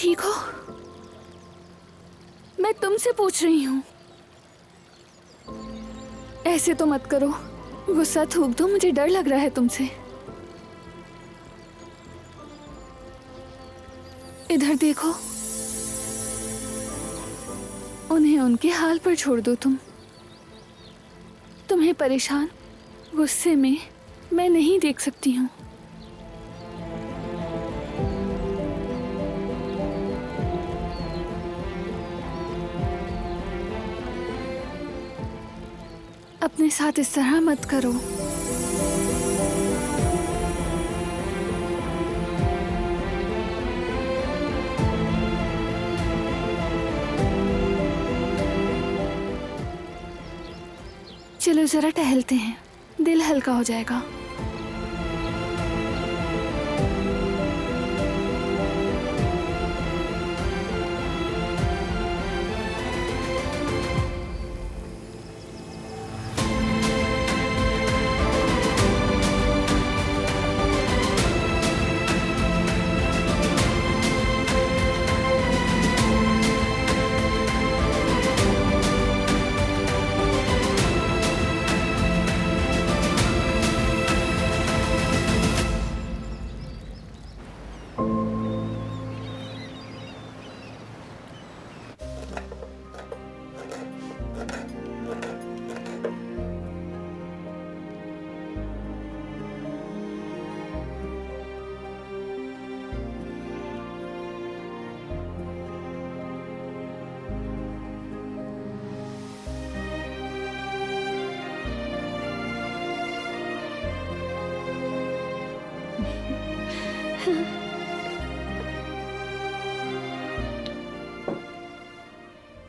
ठीक हो? मैं तुमसे पूछ रही हूँ। ऐसे तो मत करो, गुस्सा थूक दो, मुझे डर लग रहा है तुमसे। इधर देखो, उन्हें उनके हाल पर छोड़ दो। तुम्हें परेशान, गुस्से में मैं नहीं देख सकती हूँ। अपने साथ इस तरह मत करो। चलो जरा टहलते हैं, दिल हल्का हो जाएगा।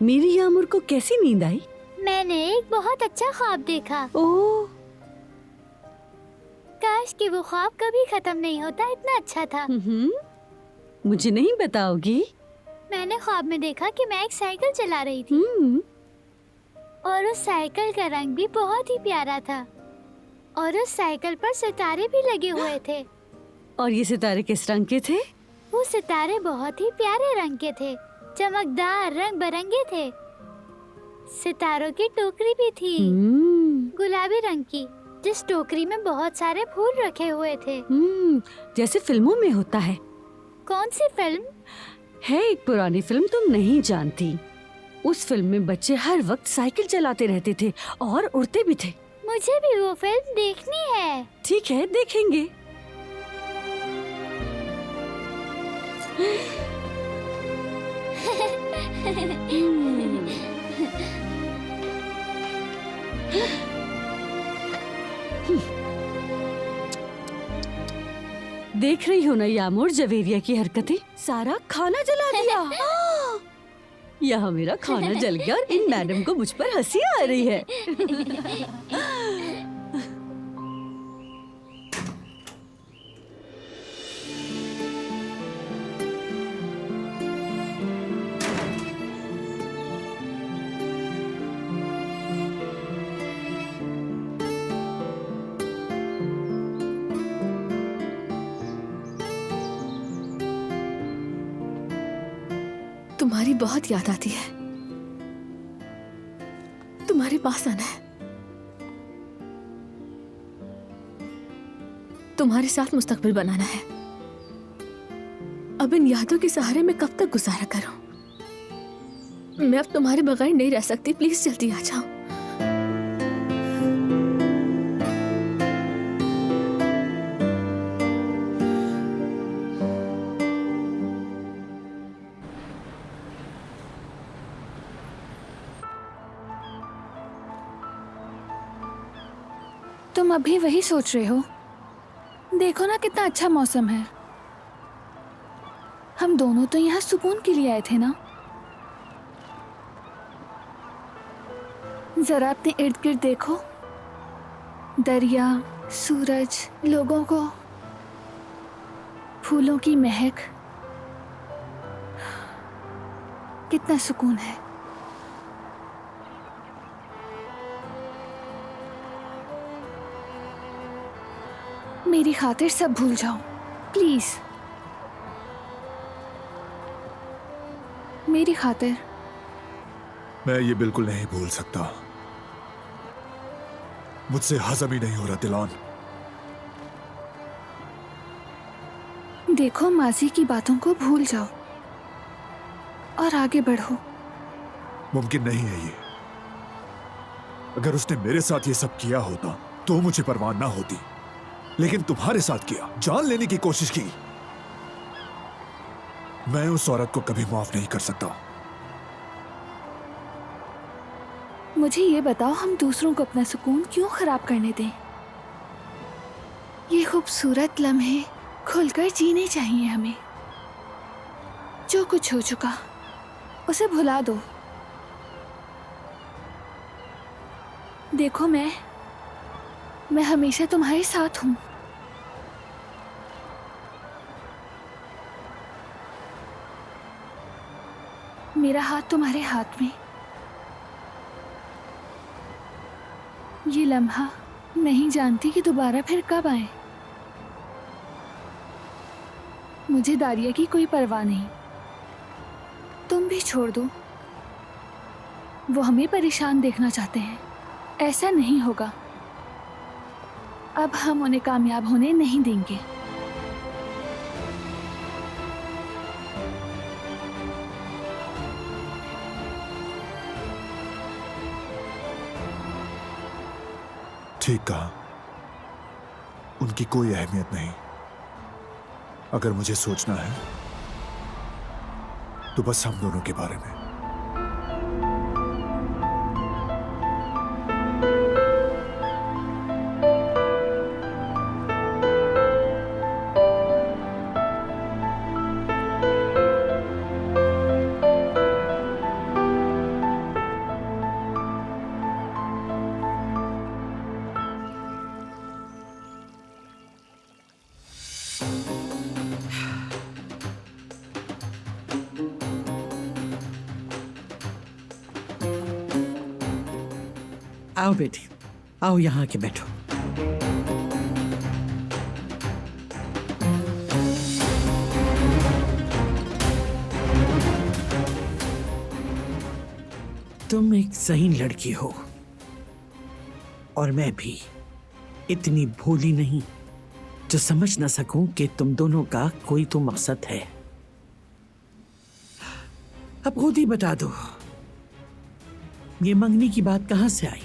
मेरी यामुर को कैसी नींद आई? मैंने एक बहुत अच्छा ख्वाब देखा। ओह, काश कि वो ख्वाब कभी खत्म नहीं होता, इतना अच्छा था। मुझे नहीं बताओगी? मैंने ख्वाब में देखा कि मैं एक साइकिल चला रही थी और उस साइकिल का रंग भी बहुत ही प्यारा था और उस साइकिल पर सितारे भी लगे हुए थे। और ये सितारे किस रंग के थे? वो सितारे बहुत ही प्यारे रंग के थे, चमकदार, रंग बिरंगे थे। सितारों की टोकरी भी थी, गुलाबी रंग की, जिस टोकरी में बहुत सारे फूल रखे हुए थे। जैसे फिल्मों में होता है। कौन सी फिल्म? है एक पुरानी फिल्म, तुम नहीं जानती। उस फिल्म में बच्चे हर वक्त साइकिल चलाते रहते थे और उड़ते भी थे। मुझे भी वो फिल्म देखनी है। ठीक है, देखेंगे। देख रही हो ना यामुर, जवेरिया की हरकतें। सारा खाना जला दिया। यहाँ मेरा खाना जल गया और इन मैडम को मुझ पर हंसी आ रही है। तुम्हारी बहुत याद आती है। तुम्हारे पास आना है, तुम्हारे साथ मुस्तकबिल बनाना है। अब इन यादों के सहारे मैं कब तक गुजारा करूं? मैं अब तुम्हारे बगैर नहीं रह सकती। प्लीज जल्दी आ जाओ। तुम अभी वही सोच रहे हो? देखो ना कितना अच्छा मौसम है। हम दोनों तो यहाँ सुकून के लिए आए थे ना। जरा अपने इर्द गिर्द देखो, दरिया, सूरज, लोगों को, फूलों की महक, कितना सुकून है। मेरी खातिर सब भूल जाओ प्लीज। मेरी खातिर। मैं ये बिल्कुल नहीं भूल सकता। मुझसे हजम ही नहीं हो रहा दिलान। देखो, माजी की बातों को भूल जाओ और आगे बढ़ो। मुमकिन नहीं है ये। अगर उसने मेरे साथ ये सब किया होता तो मुझे परवाह ना होती, लेकिन तुम्हारे साथ किया, जान लेने की कोशिश की। मैं उस औरत को कभी माफ नहीं कर सकता। मुझे ये बताओ, हम दूसरों को अपना सुकून क्यों खराब करने दें? ये खूबसूरत लम्हे खुलकर जीने चाहिए हमें। जो कुछ हो चुका उसे भुला दो। देखो, मैं हमेशा तुम्हारे साथ हूं। मेरा हाथ तुम्हारे हाथ में। ये लम्हा नहीं जानती कि दोबारा फिर कब आए। मुझे दारिया की कोई परवाह नहीं। तुम भी छोड़ दो। वो हमें परेशान देखना चाहते हैं। ऐसा नहीं होगा। अब हम उन्हें कामयाब होने नहीं देंगे। ठीक कहा। उनकी कोई अहमियत नहीं। अगर मुझे सोचना है तो बस हम दोनों के बारे में। आओ बेटी, आओ यहाँ के बैठो। तुम एक सही लड़की हो और मैं भी इतनी भोली नहीं जो समझ ना सकूं कि तुम दोनों का कोई तो मकसद है। अब खुद ही बता दो, ये मंगनी की बात कहां से आई?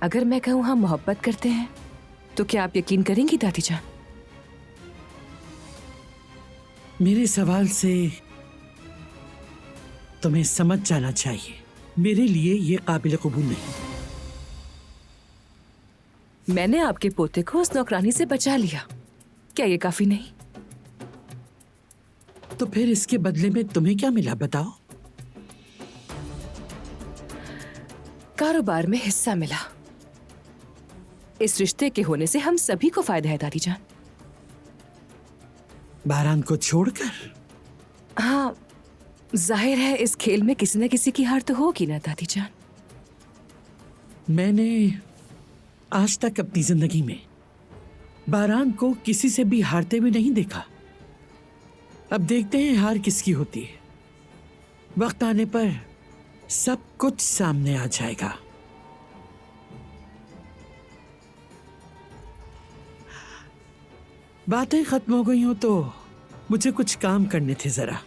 अगर मैं कहूं हम मोहब्बत करते हैं तो क्या आप यकीन करेंगी दादी जान? मेरे सवाल से तुम्हें समझ जाना चाहिए, मेरे लिए ये काबिल कबूल नहीं। मैंने आपके पोते को उस नौकरानी से बचा लिया, क्या ये काफी नहीं? तो फिर इसके बदले में तुम्हें क्या मिला बताओ? कारोबार में हिस्सा मिला। इस रिश्ते के होने से हम सभी को फायदा है दादी जान। बारान को छोड़कर? हाँ, जाहिर है इस खेल में किसी न किसी की हार तो होगी ना दादी जान। मैंने आज तक अपनी जिंदगी में बारान को किसी से भी हारते हुए नहीं देखा। अब देखते हैं हार किसकी होती है। वक्त आने पर सब कुछ सामने आ जाएगा। बातें खत्म हो गई हो तो मुझे कुछ काम करने थे, जरा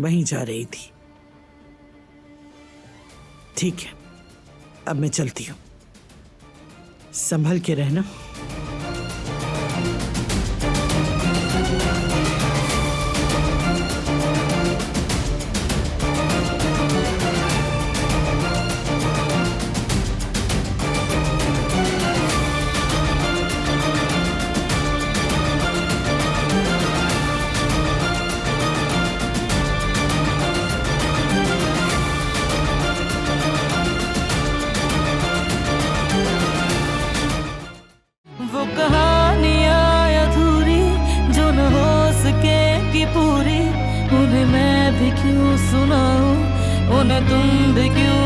वहीं जा रही थी। ठीक है, अब मैं चलती हूं, संभल के रहना। वो कहानियाँ अधूरी जो न हो सकेगी पूरी, उन्हें मैं भी क्यों सुनाऊं, उन्हें तुम भी क्यों